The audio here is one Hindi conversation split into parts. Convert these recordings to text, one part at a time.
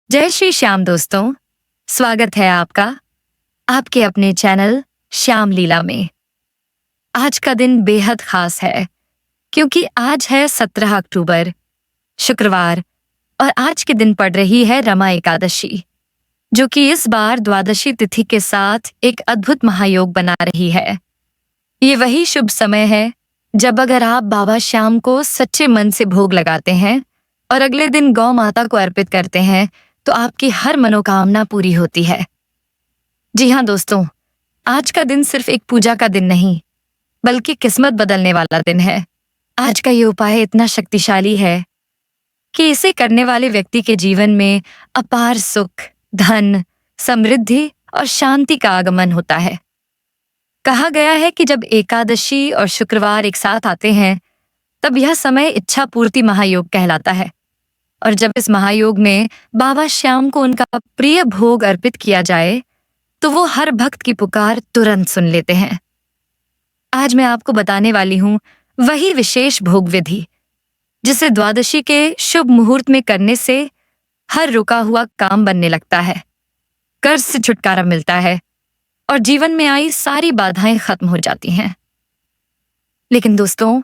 जय श्री श्याम दोस्तों, स्वागत है आपका आपके अपने चैनल श्याम लीला में। आज का दिन बेहद खास है क्योंकि आज है 17 अक्टूबर, शुक्रवार, और आज के दिन पड़ रही है रमा एकादशी, जो कि इस बार द्वादशी तिथि के साथ एक अद्भुत महायोग बना रही है। ये वही शुभ समय है जब अगर आप बाबा श्याम को सच्चे मन से भोग लगाते हैं और अगले दिन गौ माता को अर्पित करते हैं तो आपकी हर मनोकामना पूरी होती है। जी हाँ दोस्तों, आज का दिन सिर्फ एक पूजा का दिन नहीं, बल्कि किस्मत बदलने वाला दिन है। आज का ये उपाय इतना शक्तिशाली है कि इसे करने वाले व्यक्ति के जीवन में अपार सुख, धन, समृद्धि और शांति का आगमन होता है। कहा गया है कि जब एकादशी और शुक्रवार एक साथ आते हैं, तब यह समय इच्छा पूर्ति महायोग कहलाता है। और जब इस महायोग में बाबा श्याम को उनका प्रिय भोग अर्पित किया जाए, तो वो हर भक्त की पुकार तुरंत सुन लेते हैं। आज मैं आपको बताने वाली हूँ वही विशेष भोग विधि, जिसे द्वादशी के शुभ मुहूर्त में करने से हर रुका हुआ काम बनने लगता है, कर्ज से छुटकारा मिलता है और जीवन में आई सारी बाधाएं खत्म हो जाती हैं। लेकिन दोस्तों,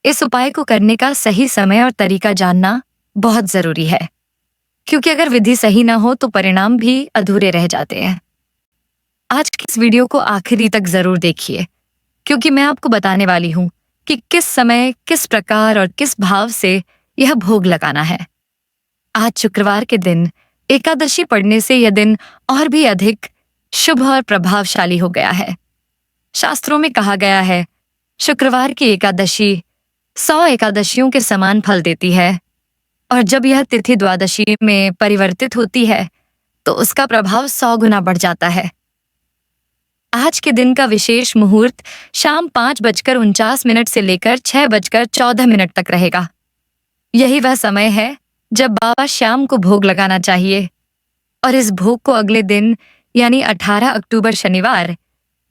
इस उपाय को करने का सही समय और तरीका जानना बहुत जरूरी है, क्योंकि अगर विधि सही ना हो तो परिणाम भी अधूरे रह जाते हैं। आज की इस वीडियो को आखिरी तक जरूर देखिए, क्योंकि मैं आपको बताने वाली हूँ कि किस समय, किस प्रकार और किस भाव से यह भोग लगाना है। आज शुक्रवार के दिन एकादशी पड़ने से यह दिन और भी अधिक शुभ और प्रभावशाली हो गया है। शास्त्रों में कहा गया है, शुक्रवार की एकादशी 100 एकादशियों के समान फल देती है, और जब यह तिथि द्वादशी में परिवर्तित होती है तो उसका प्रभाव 100 गुना बढ़ जाता है। आज के दिन का विशेष मुहूर्त शाम 5:49 से लेकर 6:14 तक रहेगा। यही वह समय है जब बाबा श्याम को भोग लगाना चाहिए, और इस भोग को अगले दिन यानी 18 अक्टूबर शनिवार,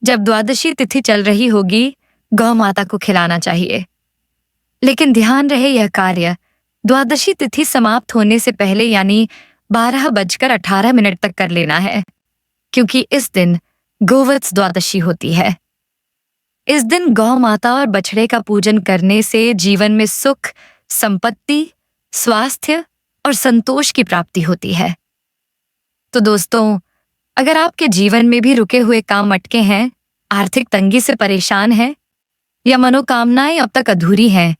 जब द्वादशी तिथि चल रही होगी, गौ माता को खिलाना चाहिए। लेकिन ध्यान रहे, यह कार्य द्वादशी तिथि समाप्त होने से पहले यानी 12:18 तक कर लेना है, क्योंकि इस दिन गोवत्स द्वादशी होती है। इस दिन गौ माता और बछड़े का पूजन करने से जीवन में सुख, संपत्ति, स्वास्थ्य और संतोष की प्राप्ति होती है। तो दोस्तों, अगर आपके जीवन में भी रुके हुए काम अटके हैं, आर्थिक तंगी से परेशान हैं, या मनोकामनाएं अब तक अधूरी हैं,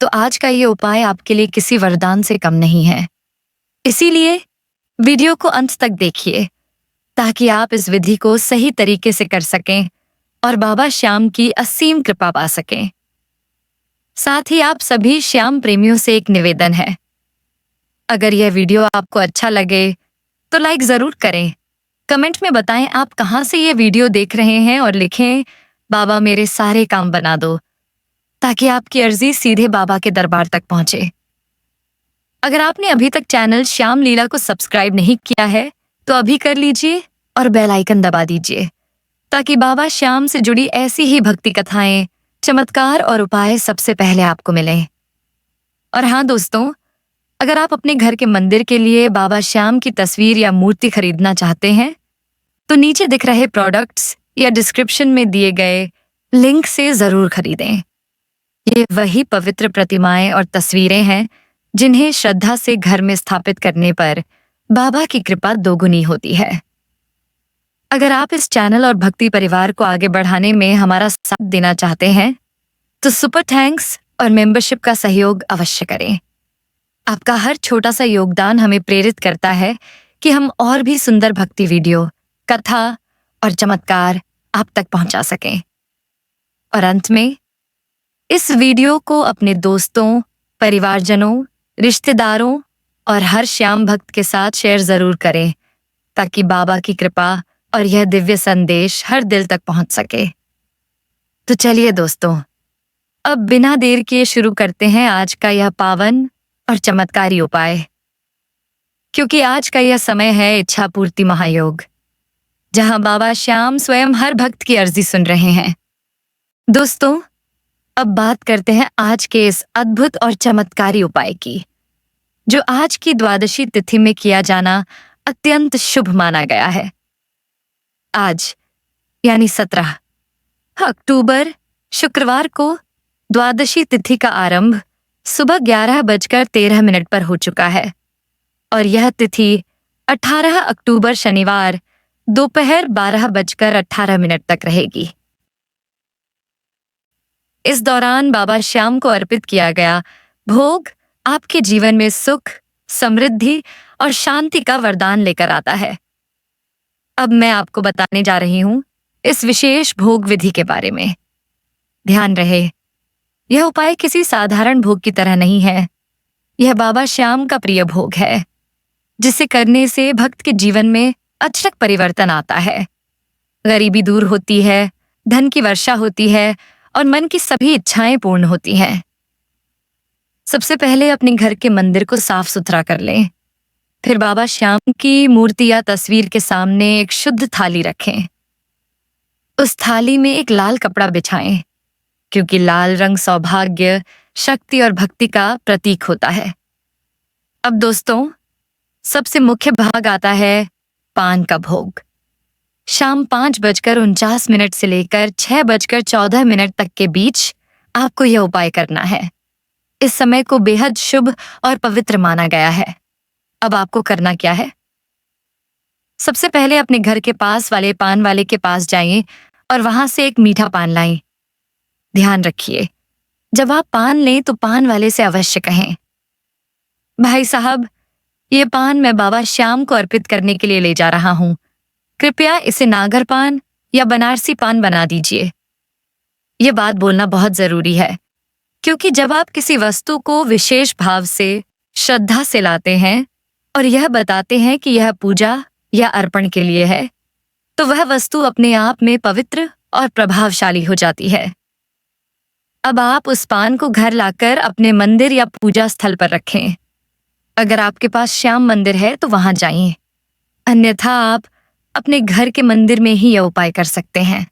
तो आज का ये उपाय आपके लिए किसी वरदान से कम नहीं है। इसीलिए वीडियो को अंत तक देखिए, ताकि आप इस विधि को सही तरीके से कर सकें और बाबा श्याम की असीम कृपा पा सकें। साथ ही आप सभी श्याम प्रेमियों से एक निवेदन है, अगर यह वीडियो आपको अच्छा लगे तो लाइक जरूर करें। कमेंट में बताएं आप कहाँ से ये वीडियो देख रहे हैं और लिखें, बाबा मेरे सारे काम बना दो, ताकि आपकी अर्जी सीधे बाबा के दरबार तक पहुंचे। अगर आपने अभी तक चैनल श्याम लीला को सब्सक्राइब नहीं किया है तो अभी कर लीजिए और बेल आइकन दबा दीजिए, ताकि बाबा श्याम से जुड़ी ऐसी ही भक्ति कथाएं, चमत्कार और उपाय सबसे पहले आपको मिलें। और हाँ दोस्तों, अगर आप अपने घर के मंदिर के लिए बाबा श्याम की तस्वीर या मूर्ति खरीदना चाहते हैं तो नीचे दिख रहे प्रोडक्ट्स या डिस्क्रिप्शन में दिए गए लिंक से जरूर खरीदें। ये वही पवित्र प्रतिमाएं और तस्वीरें हैं जिन्हें श्रद्धा से घर में स्थापित करने पर बाबा की कृपा दोगुनी होती है। अगर आप इस चैनल और भक्ति परिवार को आगे बढ़ाने में हमारा साथ देना चाहते हैं तो सुपर थैंक्स और मेंबरशिप का सहयोग अवश्य करें। आपका हर छोटा सा योगदान हमें प्रेरित करता है कि हम और भी सुंदर भक्ति वीडियो, कथा और चमत्कार आप तक पहुंचा सकें। और अंत में इस वीडियो को अपने दोस्तों, परिवारजनों, रिश्तेदारों और हर श्याम भक्त के साथ शेयर जरूर करें, ताकि बाबा की कृपा और यह दिव्य संदेश हर दिल तक पहुंच सके। तो चलिए दोस्तों, अब बिना देर किए शुरू करते हैं आज का यह पावन और चमत्कारी उपाय, क्योंकि आज का यह समय है इच्छा पूर्ति महायोग, जहां बाबा श्याम स्वयं हर भक्त की अर्जी सुन रहे हैं। दोस्तों, अब बात करते हैं आज के इस अद्भुत और चमत्कारी उपाय की, जो आज की द्वादशी तिथि में किया जाना अत्यंत शुभ माना गया है। आज यानी 17 अक्टूबर शुक्रवार को द्वादशी तिथि का आरंभ सुबह 11:13 पर हो चुका है और यह तिथि 18 अक्टूबर शनिवार दोपहर 12:18 तक रहेगी। इस दौरान बाबा श्याम को अर्पित किया गया भोग आपके जीवन में सुख, समृद्धि और शांति का वरदान लेकर आता है। अब मैं आपको बताने जा रही हूं इस विशेष भोग विधि के बारे में। ध्यान रहे, यह उपाय किसी साधारण भोग की तरह नहीं है। यह बाबा श्याम का प्रिय भोग है, जिसे करने से भक्त के जीवन में अचानक परिवर्तन आता है। गरीबी दूर होती है, धन की वर्षा होती है और मन की सभी इच्छाएं पूर्ण होती हैं। सबसे पहले अपने घर के मंदिर को साफ सुथरा कर लें। फिर बाबा श्याम की मूर्ति या तस्वीर के सामने एक शुद्ध थाली रखें। उस थाली में एक लाल कपड़ा बिछाएं, क्योंकि लाल रंग सौभाग्य, शक्ति और भक्ति का प्रतीक होता है। अब दोस्तों, सबसे मुख्य भाग आता है पान का भोग। शाम 5:49 से लेकर 6:14 तक के बीच आपको यह उपाय करना है। इस समय को बेहद शुभ और पवित्र माना गया है। अब आपको करना क्या है? सबसे पहले अपने घर के पास वाले पान वाले के पास जाइए और वहां से एक मीठा पान लाएं। ध्यान रखिए, जब आप पान लें तो पान वाले से अवश्य कहें, भाई साहब, ये पान मैं बाबा श्याम को अर्पित करने के लिए ले जा रहा हूं। कृपया इसे नागर पान या बनारसी पान बना दीजिए। ये बात बोलना बहुत जरूरी है, क्योंकि जब आप किसी वस्तु को विशेष भाव से, श्रद्धा से लाते हैं और यह बताते हैं कि यह पूजा या अर्पण के लिए है, तो वह वस्तु अपने आप में पवित्र और प्रभावशाली हो जाती है। अब आप उस पान को घर लाकर अपने मंदिर या पूजा स्थल पर रखें। अगर आपके पास श्याम मंदिर है तो वहां जाइए, अन्यथा आप अपने घर के मंदिर में ही यह उपाय कर सकते हैं।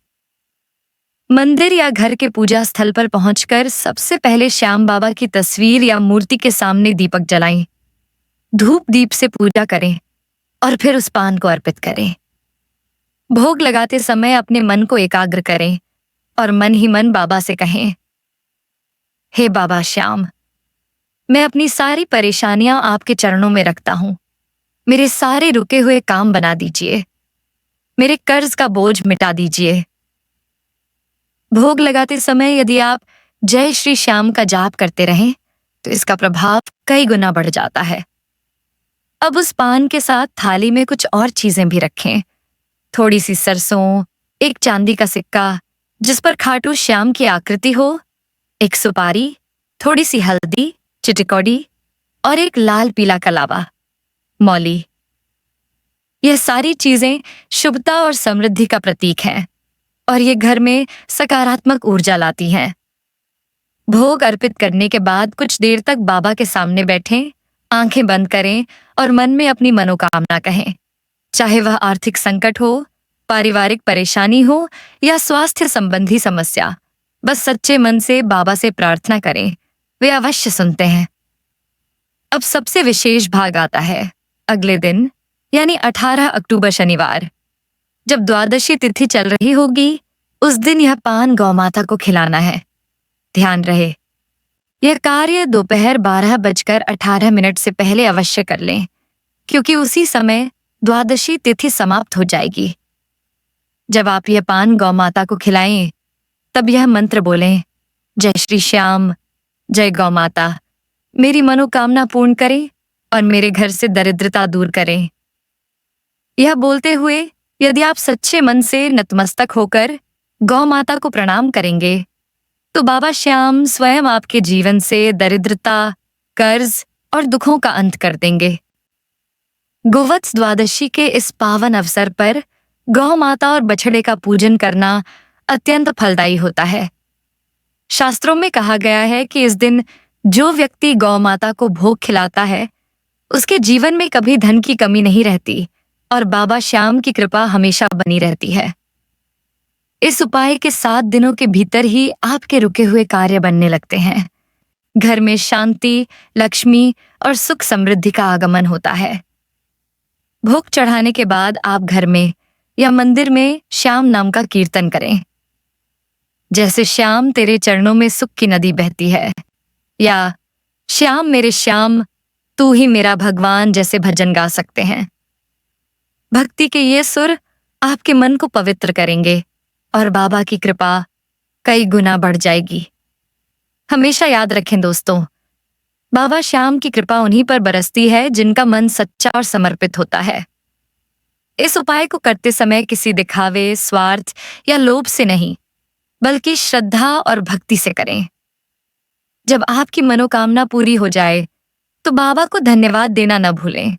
मंदिर या घर के पूजा स्थल पर पहुंचकर सबसे पहले श्याम बाबा की तस्वीर या मूर्ति के सामने दीपक जलाएं, धूप दीप से पूजा करें और फिर उस पान को अर्पित करें। भोग लगाते समय अपने मन को एकाग्र करें और मन ही मन बाबा से कहें, हे बाबा श्याम, मैं अपनी सारी परेशानियां आपके चरणों में रखता हूं। मेरे सारे रुके हुए काम बना दीजिए, मेरे कर्ज का बोझ मिटा दीजिए। भोग लगाते समय यदि आप जय श्री श्याम का जाप करते रहें तो इसका प्रभाव कई गुना बढ़ जाता है। अब उस पान के साथ थाली में कुछ और चीजें भी रखें। थोड़ी सी सरसों, एक चांदी का सिक्का जिस पर खाटू श्याम की आकृति हो, एक सुपारी, थोड़ी सी हल्दी, चिटिकौड़ी और एक लाल पीला कलावा, मौली। यह सारी चीजें शुभता और समृद्धि का प्रतीक हैं और ये घर में सकारात्मक ऊर्जा लाती हैं। भोग अर्पित करने के बाद कुछ देर तक बाबा के सामने बैठें, आंखें बंद करें और मन में अपनी मनोकामना कहें। चाहे वह आर्थिक संकट हो, पारिवारिक परेशानी हो या स्वास्थ्य संबंधी समस्या, बस सच्चे मन से बाबा से प्रार्थना करें, वे अवश्य सुनते हैं। अब सबसे विशेष भाग आता है अगले दिन, यानी 18 अक्टूबर शनिवार। जब द्वादशी तिथि चल रही होगी, उस दिन यह पान गौ माता को खिलाना है। ध्यान रहे, यह कार्य दोपहर 12:18 से पहले अवश्य कर लें, क्योंकि उसी समय द्वादशी तिथि समाप्त हो जाएगी। जब आप यह पान गौ माता को खिलाएं, तब यह मंत्र बोलें, जय श्री श्याम, जय गौ माता, मेरी मनोकामना पूर्ण करें और मेरे घर से दरिद्रता दूर करें। यह बोलते हुए यदि आप सच्चे मन से नतमस्तक होकर गौ माता को प्रणाम करेंगे, तो बाबा श्याम स्वयं आपके जीवन से दरिद्रता, कर्ज और दुखों का अंत कर देंगे। गोवत्स द्वादशी के इस पावन अवसर पर गौ माता और बछड़े का पूजन करना अत्यंत फलदायी होता है। शास्त्रों में कहा गया है कि इस दिन जो व्यक्ति गौ माता को भोग खिलाता है, उसके जीवन में कभी धन की कमी नहीं रहती और बाबा श्याम की कृपा हमेशा बनी रहती है। इस उपाय के 7 दिनों के भीतर ही आपके रुके हुए कार्य बनने लगते हैं। घर में शांति, लक्ष्मी और सुख समृद्धि का आगमन होता है। भोग चढ़ाने के बाद आप घर में या मंदिर में श्याम नाम का कीर्तन करें। जैसे श्याम तेरे चरणों में सुख की नदी बहती है, या श्याम मेरे श्याम तू ही मेरा भगवान जैसे भजन गा सकते हैं। भक्ति के ये सुर आपके मन को पवित्र करेंगे और बाबा की कृपा कई गुना बढ़ जाएगी। हमेशा याद रखें दोस्तों, बाबा श्याम की कृपा उन्हीं पर बरसती है जिनका मन सच्चा और समर्पित होता है। इस उपाय को करते समय किसी दिखावे, स्वार्थ या लोभ से नहीं, बल्कि श्रद्धा और भक्ति से करें। जब आपकी मनोकामना पूरी हो जाए तो बाबा को धन्यवाद देना न भूलें।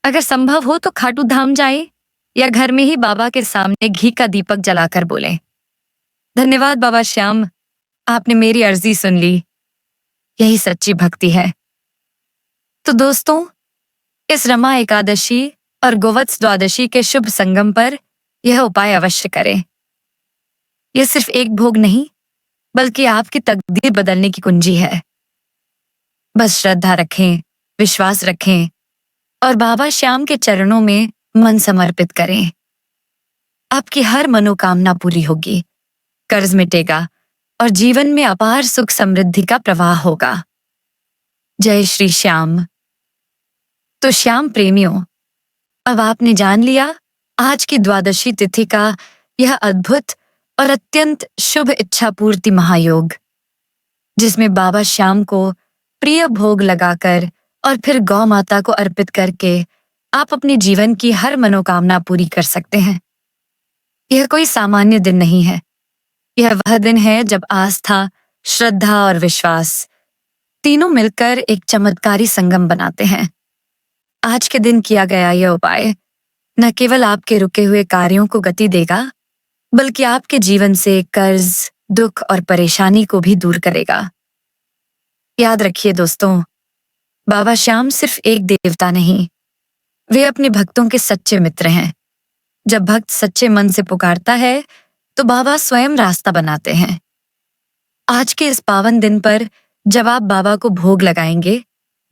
अगर संभव हो तो खाटू धाम जाएं या घर में ही बाबा के सामने घी का दीपक जलाकर बोलें, धन्यवाद बाबा श्याम, आपने मेरी अर्जी सुन ली। यही सच्ची भक्ति है। तो दोस्तों, इस रमा एकादशी और गोवत्स द्वादशी के शुभ संगम पर यह उपाय अवश्य करें। यह सिर्फ एक भोग नहीं, बल्कि आपकी तकदीर बदलने की कुंजी है। बस श्रद्धा रखें, विश्वास रखें और बाबा श्याम के चरणों में मन समर्पित करें। आपकी हर मनोकामना पूरी होगी, कर्ज मिटेगा और जीवन में अपार सुख समृद्धि का प्रवाह होगा। जय श्री श्याम। तो श्याम प्रेमियों, अब आपने जान लिया आज की द्वादशी तिथि का यह अद्भुत और अत्यंत शुभ इच्छा पूर्ति महायोग, जिसमें बाबा श्याम को प्रिय भोग लगाकर और फिर गौ माता को अर्पित करके आप अपने जीवन की हर मनोकामना पूरी कर सकते हैं। यह कोई सामान्य दिन नहीं है। यह वह दिन है जब आस्था, श्रद्धा और विश्वास तीनों मिलकर एक चमत्कारी संगम बनाते हैं। आज के दिन किया गया यह उपाय न केवल आपके रुके हुए कार्यों को गति देगा, बल्कि आपके जीवन से कर्ज, दुख और परेशानी को भी दूर करेगा। याद रखिए दोस्तों, बाबा श्याम सिर्फ एक देवता नहीं, वे अपने भक्तों के सच्चे मित्र हैं। जब भक्त सच्चे मन से पुकारता है तो बाबा स्वयं रास्ता बनाते हैं। आज के इस पावन दिन पर जब आप बाबा को भोग लगाएंगे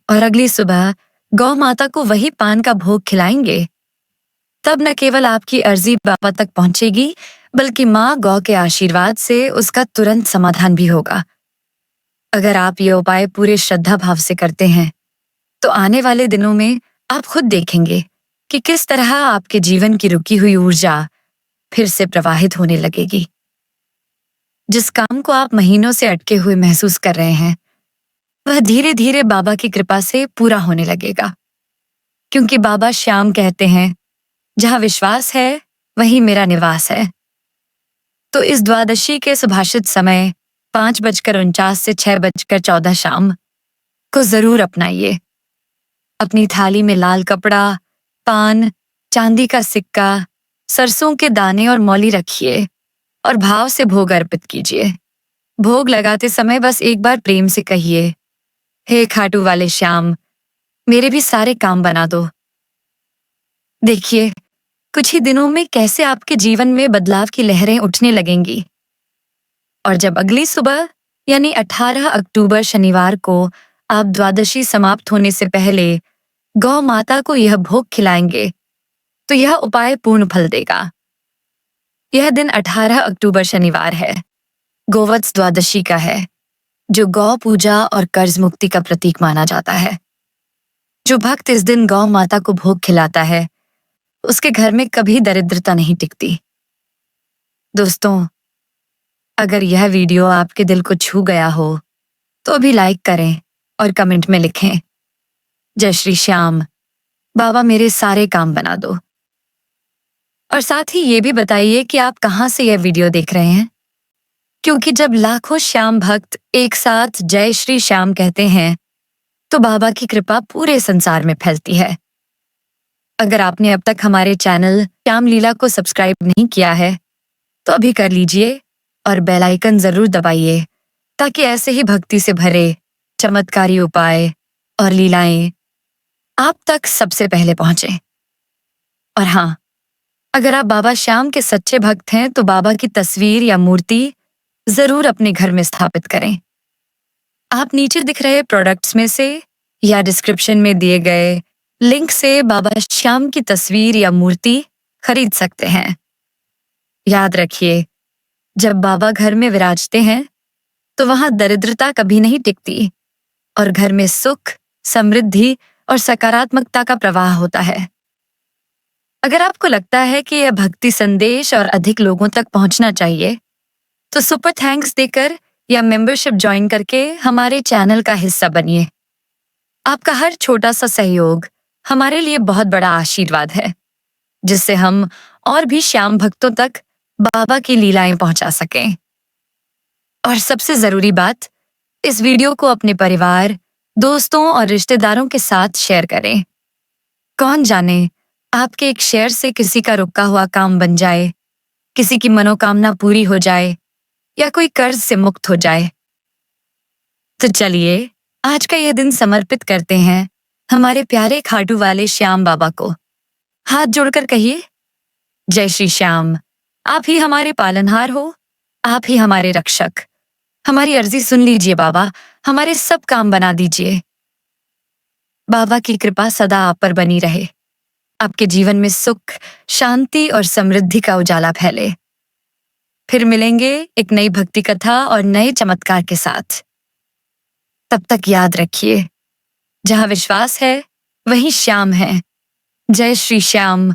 और अगली सुबह गौ माता को वही पान का भोग खिलाएंगे, तब न केवल आपकी अर्जी बाबा तक पहुंचेगी, बल्कि माँ गौ के आशीर्वाद से उसका तुरंत समाधान भी होगा। अगर आप ये उपाय पूरे श्रद्धा भाव से करते हैं तो आने वाले दिनों में आप खुद देखेंगे कि किस तरह आपके जीवन की रुकी हुई ऊर्जा फिर से प्रवाहित होने लगेगी। जिस काम को आप महीनों से अटके हुए महसूस कर रहे हैं, वह धीरे धीरे बाबा की कृपा से पूरा होने लगेगा। क्योंकि बाबा श्याम कहते हैं, जहां विश्वास है वहीं मेरा निवास है। तो इस द्वादशी के सुभाषित समय 5:49 से 6:14 शाम को जरूर अपनाइए। अपनी थाली में लाल कपड़ा, पान, चांदी का सिक्का, सरसों के दाने और मौली रखिए और भाव से भोग अर्पित कीजिए। भोग लगाते समय बस एक बार प्रेम से कहिए, हे खाटू वाले श्याम, मेरे भी सारे काम बना दो। देखिए कुछ ही दिनों में कैसे आपके जीवन में बदलाव की लहरें उठने लगेंगी। और जब अगली सुबह यानी 18 अक्टूबर शनिवार को आप द्वादशी समाप्त होने से पहले गौ माता को यह भोग खिलाएंगे, तो यह उपाय पूर्ण फल देगा। यह दिन 18 अक्टूबर शनिवार है, गोवत्स द्वादशी का है, जो गौ पूजा और कर्ज मुक्ति का प्रतीक माना जाता है। जो भक्त इस दिन गौ माता को भोग खिलाता है, उसके घर में कभी दरिद्रता नहीं टिकती। दोस्तों, अगर यह वीडियो आपके दिल को छू गया हो तो अभी लाइक करें और कमेंट में लिखें, जय श्री श्याम, बाबा मेरे सारे काम बना दो। और साथ ही ये भी बताइए कि आप कहां से यह वीडियो देख रहे हैं, क्योंकि जब लाखों श्याम भक्त एक साथ जय श्री श्याम कहते हैं तो बाबा की कृपा पूरे संसार में फैलती है। अगर आपने अब तक हमारे चैनल श्याम लीला को सब्सक्राइब नहीं किया है तो अभी कर लीजिए और बेल आइकन जरूर दबाइए, ताकि ऐसे ही भक्ति से भरे चमत्कारी उपाय और लीलाएं आप तक सबसे पहले पहुंचे। और हाँ, अगर आप बाबा श्याम के सच्चे भक्त हैं तो बाबा की तस्वीर या मूर्ति जरूर अपने घर में स्थापित करें। आप नीचे दिख रहे प्रोडक्ट्स में से या डिस्क्रिप्शन में दिए गए लिंक से बाबा श्याम की तस्वीर या मूर्ति खरीद सकते हैं। याद रखिए, जब बाबा घर में विराजते हैं तो वहां दरिद्रता कभी नहीं टिकती और घर में सुख, समृद्धि और सकारात्मकता का प्रवाह होता है। अगर आपको लगता है कि यह भक्ति संदेश और अधिक लोगों तक पहुंचना चाहिए, तो सुपर थैंक्स देकर या मेंबरशिप ज्वाइन करके हमारे चैनल का हिस्सा बनिए। आपका हर छोटा सा सहयोग हमारे लिए बहुत बड़ा आशीर्वाद है, जिससे हम और भी श्याम भक्तों तक बाबा की लीलाएं पहुंचा सकें। और सबसे जरूरी बात, इस वीडियो को अपने परिवार, दोस्तों और रिश्तेदारों के साथ शेयर करें। कौन जाने, आपके एक शेयर से किसी का रुका हुआ काम बन जाए, किसी की मनोकामना पूरी हो जाए या कोई कर्ज से मुक्त हो जाए। तो चलिए, आज का यह दिन समर्पित करते हैं हमारे प्यारे खाटू वाले श्याम बाबा को। हाथ जोड़कर कहिए, जय श्री श्याम। आप ही हमारे पालनहार हो, आप ही हमारे रक्षक। हमारी अर्जी सुन लीजिए बाबा, हमारे सब काम बना दीजिए। बाबा की कृपा सदा आप पर बनी रहे। आपके जीवन में सुख, शांति और समृद्धि का उजाला फैले। फिर मिलेंगे एक नई भक्ति कथा और नए चमत्कार के साथ। तब तक याद रखिए, जहां विश्वास है वहीं श्याम है। जय श्री श्याम।